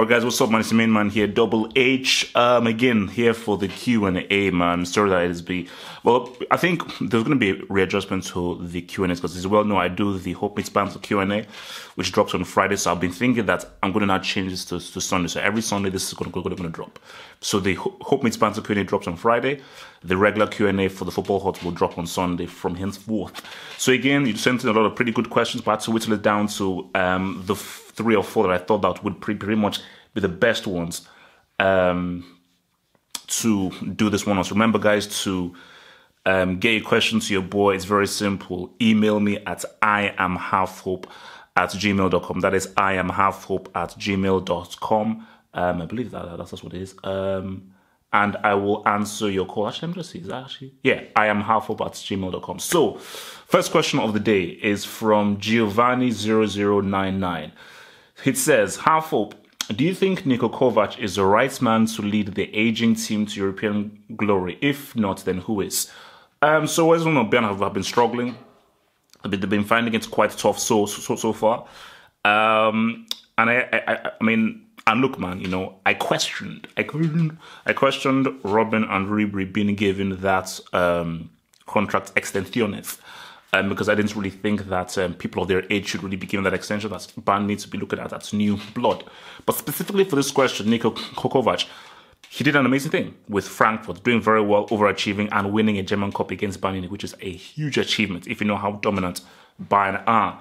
Alright guys, what's up man, it's the main man here, Double H, again, here for the Q&A, man. Sorry that it be, well, I think there's going to be a readjustment to the Q&As, because as well know I do the Hope Meets Banter Q&A, which drops on Friday, so I've been thinking that I'm going to now change this to Sunday, so every Sunday this is going to drop. So the Hope Meets Banter Q&A drops on Friday, the regular Q&A for the Football Hut will drop on Sunday from henceforth. So again, you sent in a lot of pretty good questions, but I had to whittle it down to the 3 or 4 that I thought that would pretty much be the best ones to do this one. Also, remember guys, to get your questions to your boy, it's very simple. Email me at iamhalfhope@gmail.com. That is iamhalfhope@gmail.com. I believe that's what it is. And I will answer your call. Actually, let me just see. Is that actually? Yeah, iamhalfhope@gmail.com. So, first question of the day is from Giovanni0099. It says, Half Hope, do you think Nico Kovac is the right man to lead the aging team to European glory? If not, then who is? So as we know, Bayern have been struggling. They've been finding it quite tough so far. And I mean, and look, man, you know, I questioned Robin and Ribery being given that contract extensiones. Because I didn't really think that people of their age should really be given that extension. That Bayern needs to be looking at as new blood. But specifically for this question, Nico Kovac, he did an amazing thing with Frankfurt, doing very well, overachieving, and winning a German Cup against Bayern, which is a huge achievement if you know how dominant Bayern are.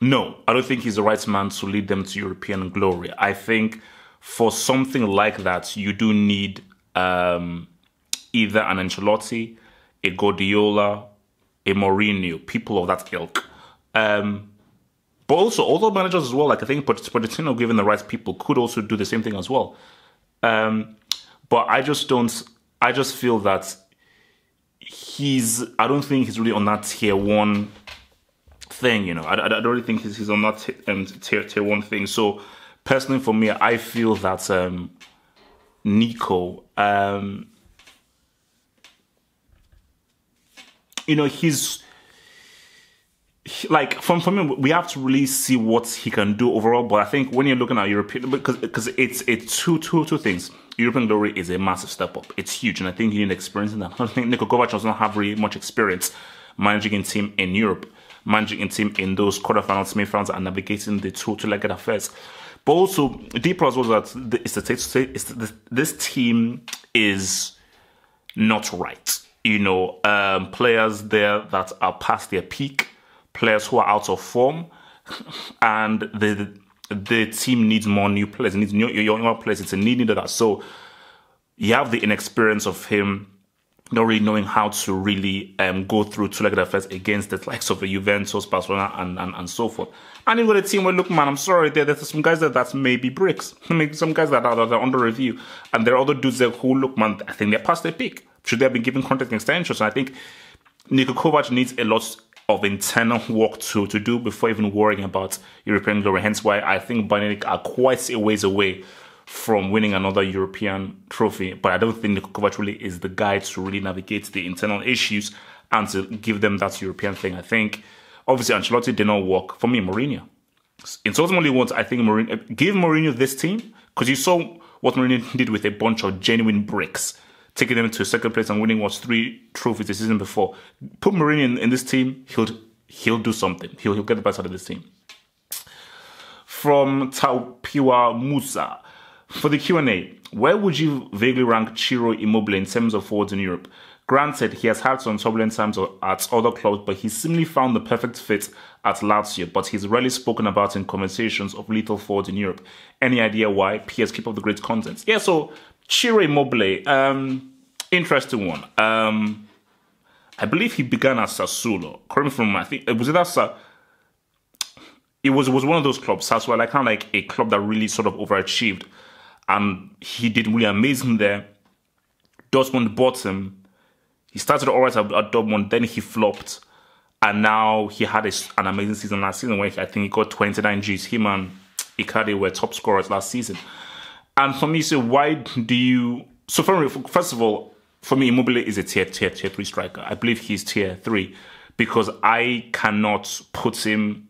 No, I don't think he's the right man to lead them to European glory. I think for something like that, you do need either an Ancelotti, a Guardiola, a Mourinho, people of that ilk. But also, other managers as well, like I think Pochettino, given the right people, could also do the same thing as well. But I just feel that I don't think he's really on that tier 1 thing, you know. I don't really think he's on that tier 1 thing. So, personally for me, I feel that Nico, you know, he's like, for me, we have to really see what he can do overall. But I think when you're looking at European, because it's two things. European glory is a massive step up. It's huge, and I think you need experience in that. I think Nico Kovac does not have really much experience managing a team in Europe, managing a team in those quarterfinals, semi-finals, and navigating the two-legged affairs. But also, deeper as well, that this team is not right. You know, players there that are past their peak, players who are out of form, and the team needs more new players. It needs younger players. It's a need of that. So you have the inexperience of him not really knowing how to really go through two-legged affairs against the likes of Juventus, Barcelona, and so forth. And you've got a team where, look, man, I'm sorry, there's some guys that may be bricks. Maybe some guys that are under review. And there are other dudes there who, look, man, I think they're past their peak. Should they have been given contract extensions? And I think Nico Kovac needs a lot of internal work to do before even worrying about European glory. Hence why I think Bayern are quite a ways away from winning another European trophy. But I don't think Nico Kovac really is the guy to really navigate the internal issues and to give them that European thing. I think, obviously, Ancelotti did not work. For me, Mourinho. It's ultimately what I think give Mourinho this team, because you saw what Mourinho did with a bunch of genuine bricks, taking them to second place and winning 3 trophies the season before. Put Mourinho in this team, he'll do something. He'll get the best out of this team. From Taupiwa Musa, for the Q&A, where would you vaguely rank Ciro Immobile in terms of forwards in Europe? Granted, he has had some turbulent times at other clubs, but he seemingly found the perfect fit at Lazio, but he's rarely spoken about in conversations of lethal forwards in Europe. Any idea why? PS, keep up the great content. Yeah, so Ciro Immobile, interesting one. I believe he began at Sassuolo. Correct me from, I think, it was one of those clubs, Sassuolo, like kind of like a club that really sort of overachieved. And he did really amazing there. Dortmund bought him. He started all right at Dortmund, then he flopped. And now he had an amazing season last season where I think he got 29 Gs. Him and Icardi were top scorers last season. And for me, so why do you... So first of all, for me, Immobile is a tier 3 striker. I believe he's tier 3 because I cannot put him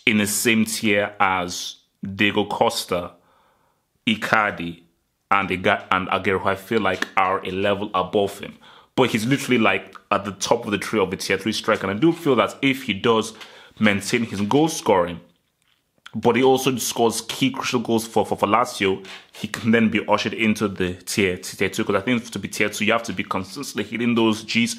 in the same tier as Diego Costa, Icardi, and Aguero, who I feel like are a level above him. But he's literally like at the top of the tree of the tier 3 striker. And I do feel that if he does maintain his goal scoring, but he also scores key crucial goals for Lazio, he can then be ushered into the tier 2. Because I think to be tier 2, you have to be consistently hitting those Gs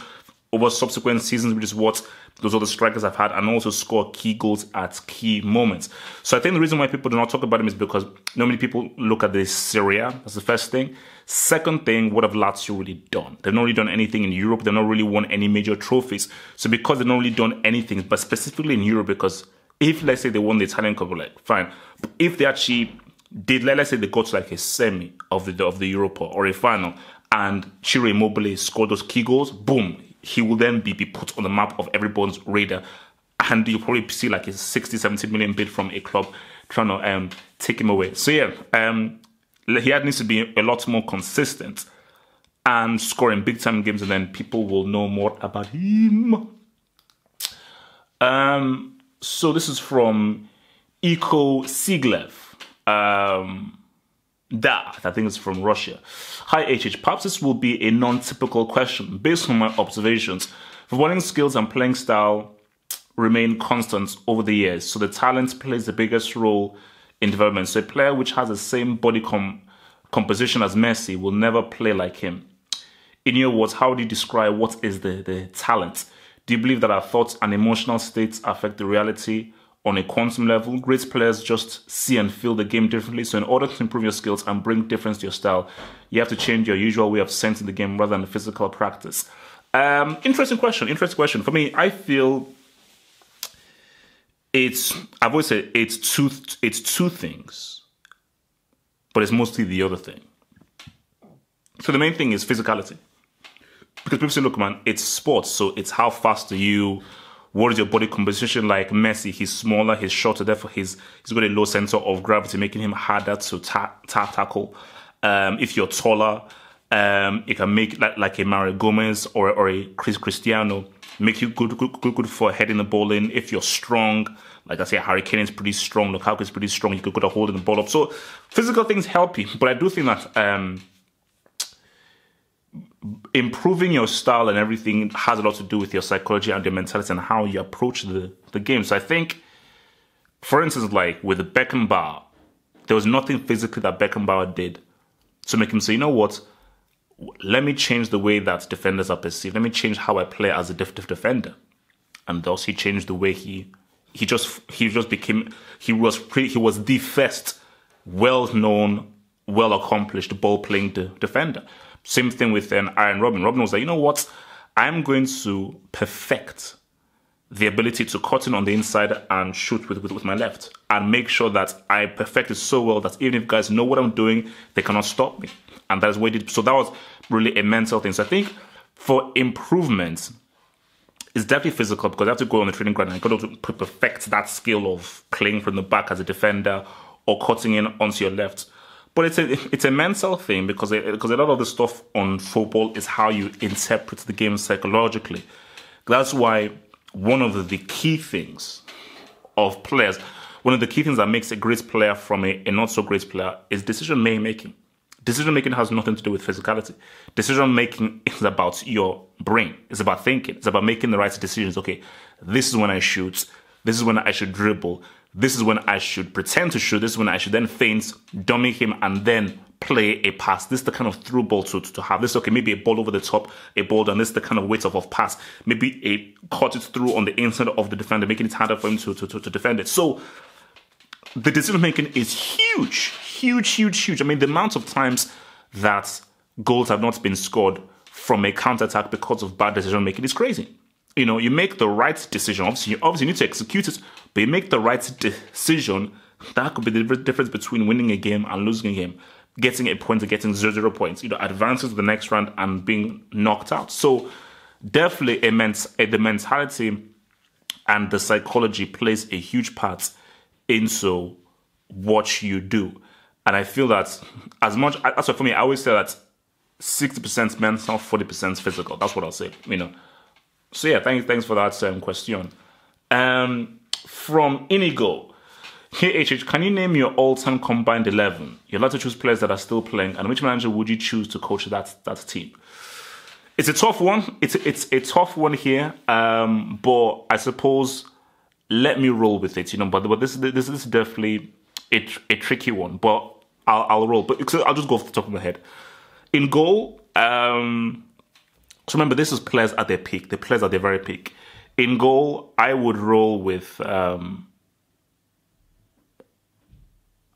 over subsequent seasons, which is what those other strikers have had, and also score key goals at key moments. So I think the reason why people do not talk about him is because not many people look at the Serie A. That's the first thing. Second thing, what have Lazio really done? They've not really done anything in Europe. They've not really won any major trophies. So because they've not really done anything, but specifically in Europe, because if, let's say, they won the Italian Cup, like, fine. If they actually did, let's say they got to like a semi of the Europa or a final, and Ciro Immobile scored those key goals, boom, he will then be put on the map of everyone's radar. And you'll probably see like a 60, 70 million bid from a club trying to take him away. So yeah, he needs to be a lot more consistent and scoring big time games, and then people will know more about him. So this is from Iko Siglev. That I think it's from Russia. Hi HH, perhaps this will be a non-typical question. Based on my observations, footballing skills and playing style remain constant over the years, so the talent plays the biggest role in development. So a player which has the same body composition as Messi will never play like him. In your words, how do you describe what is the talent? Do you believe that our thoughts and emotional states affect the reality on a quantum level? Great players just see and feel the game differently. So in order to improve your skills and bring difference to your style, you have to change your usual way of sensing the game rather than the physical practice. Interesting question. For me, I feel I've always said it's two things, but it's mostly the other thing. So the main thing is physicality. Because people say, look, man, it's sports, so it's how fast are you? What is your body composition like? Messi, he's smaller, he's shorter, therefore he's got a low center of gravity, making him harder to tackle. If you're taller, it can make like a Mario Gomez or a Cristiano, make you good for heading the ball in. If you're strong, like I say, Harry Kane is pretty strong, Lukaku is pretty strong, you could good at holding the ball up. So physical things help you, but I do think that improving your style and everything has a lot to do with your psychology and your mentality and how you approach the game. So I think, for instance, like with Beckenbauer, there was nothing physically that Beckenbauer did to make him say, you know what, let me change the way that defenders are perceived. Let me change how I play as a defender. And thus he changed the way he was the first well-known, well-accomplished ball-playing defender. Same thing with Arjen Robben. Robben was like, you know what? I'm going to perfect the ability to cut in on the inside and shoot with my left, and make sure that I perfect it so well that even if guys know what I'm doing, they cannot stop me. And that is what he did. So that was really a mental thing. So I think for improvement, it's definitely physical, because I have to go on the training ground and I got to perfect that skill of playing from the back as a defender or cutting in onto your left. But it's a mental thing, because a lot of the stuff on football is how you interpret the game psychologically. That's why one of the key things of players, one of the key things that makes a great player from a not so great player is decision making. Decision making has nothing to do with physicality. Decision making is about your brain. It's about thinking. It's about making the right decisions. Okay, this is when I shoot. This is when I should dribble. This is when I should pretend to shoot. This is when I should then feint, dummy him, and then play a pass. This is the kind of through ball to have. This, okay, maybe a ball over the top, a ball down. This is the kind of weight of pass. Maybe a cut it through on the inside of the defender, making it harder for him to defend it. So the decision making is huge. I mean, the amount of times that goals have not been scored from a counter-attack because of bad decision making is crazy. You know, you make the right decision. Obviously, you need to execute it, but you make the right decision. That could be the difference between winning a game and losing a game, getting a point or getting 0 points. You know, advancing to the next round and being knocked out. So definitely, the mentality and the psychology plays a huge part into what you do. And I feel that that's why for me, I always say that 60% mental, 40% physical. That's what I'll say. You know. So yeah, thanks for that question. From Inigo, Hey HH, can you name your all-time combined 11? You're allowed to choose players that are still playing, and which manager would you choose to coach that team? It's a tough one. It's a tough one here, but I suppose let me roll with it. But this is definitely a tricky one. But I'll roll. But I'll just go off the top of my head. In goal, so remember this is players at their peak. The players at their very peak. In goal, I would roll with.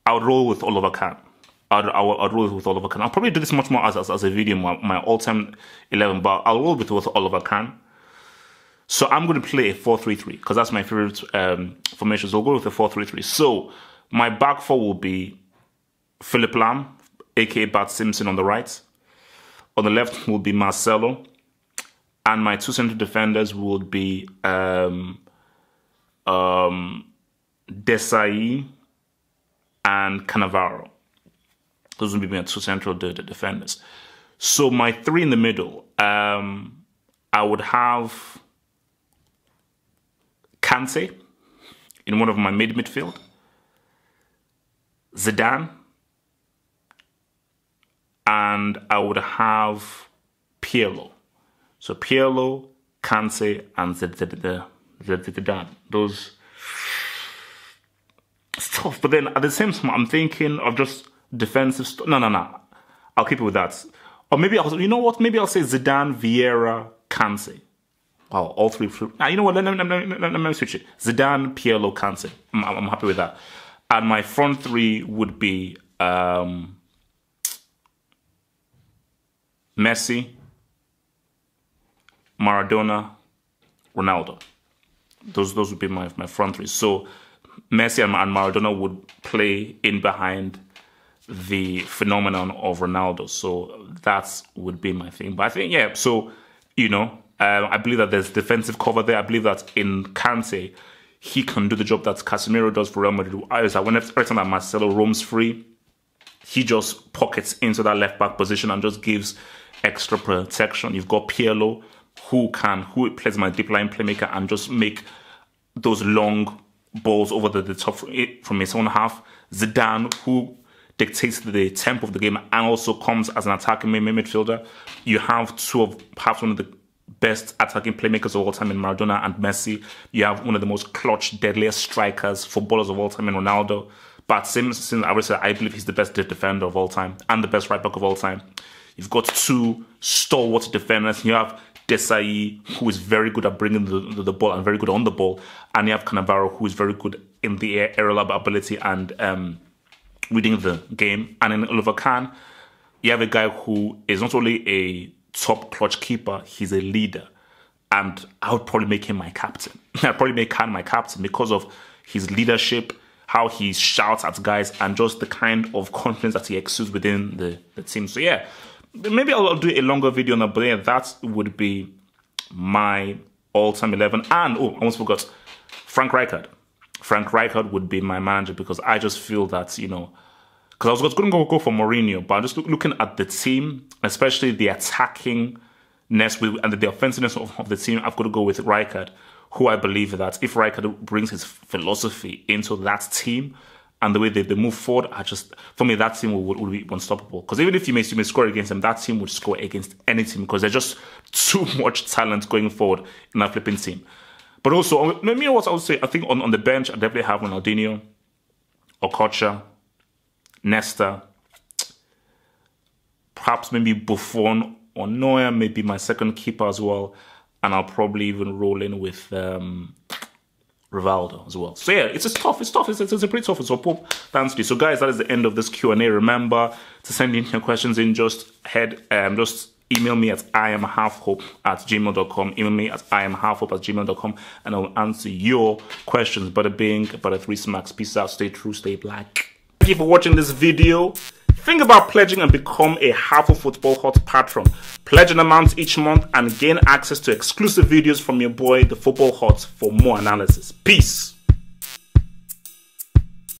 I would roll with Oliver Kahn. I'd roll with Oliver Kahn. I'll probably do this much more as a video, my all-time 11, but I'll roll with Oliver Kahn. So I'm going to play a 4-3-3 because that's my favorite formation. So I'll go with a 4-3-3. So my back four will be Philip Lahm, aka Bart Simpson on the right. On the left will be Marcelo. And my two central defenders would be Desai and Cannavaro. Those would be my two central defenders. So my three in the middle, I would have Kante in one of my midfield, Zidane, and I would have Pirlo. So Pirlo, Kante, and Zidane. Those. It's tough, but then at the same time, I'm thinking of just defensive stuff. No. I'll keep it with that. Or maybe you know what? Maybe I'll say Zidane, Vieira, Kante. Wow, all three. You know what? Let me switch it. Zidane, Pirlo, Kante. I'm happy with that. And my front three would be Messi, Maradona, Ronaldo. Those would be my front three. So Messi and Maradona would play in behind the phenomenon of Ronaldo. So that would be my thing. But I think, yeah, so, I believe that there's defensive cover there. I believe that in Kante, he can do the job that Casemiro does for Real Madrid. Every time that Marcelo roams free, he just pockets into that left-back position and just gives extra protection. You've got Pirlo, who plays my deep line playmaker and just make those long balls over the top from his own half. Zidane, who dictates the tempo of the game and also comes as an attacking midfielder. You have perhaps one of the best attacking playmakers of all time in Maradona and Messi. You have one of the most clutch, deadliest strikers, footballers of all time in Ronaldo. But Simpson, I would say, I believe he's the best defender of all time and the best right back of all time. You've got two stalwart defenders. You have Desai, who is very good at bringing the ball and very good on the ball. And you have Cannavaro, who is very good in the aerial ability and reading the game. And in Oliver Kahn, you have a guy who is not only a top clutch keeper, he's a leader. And I would probably make him my captain. I'd probably make Kahn my captain because of his leadership, how he shouts at guys, and just the kind of confidence that he exudes within the team. So yeah, maybe I'll do a longer video on that, but yeah, that would be my all-time 11. And, I almost forgot, Frank Rijkaard. Frank Rijkaard would be my manager because I just feel that, because I was going to go for Mourinho, but I'm just looking at the team, especially the attackingness and the offensiveness of the team. I've got to go with Rijkaard, who I believe that if Rijkaard brings his philosophy into that team and the way they move forward, for me, that team would be unstoppable. Because even if you may score against them, that team would score against any team because there's just too much talent going forward in that flipping team. But also, you know what I would say? I think on the bench, I definitely have Ronaldinho, Okocha, Nesta, perhaps maybe Buffon or Neuer, maybe my second keeper as well. And I'll probably even roll in with Rivaldo as well. So yeah, it's tough. It's a pretty tough. So Pope, thanks to you. So guys, that is the end of this Q&A. Remember to send in your questions in. Just email me at iamhalfhope@gmail.com. Email me at iamhalfhope@gmail.com, and I'll answer your questions. Bada bing, bada three smacks. Peace out. Stay true. Stay black. Thank you for watching this video. Think about pledging and become a Half of Football Hot patron. Pledge an amount each month and gain access to exclusive videos from your boy, the Football Hot, for more analysis. Peace.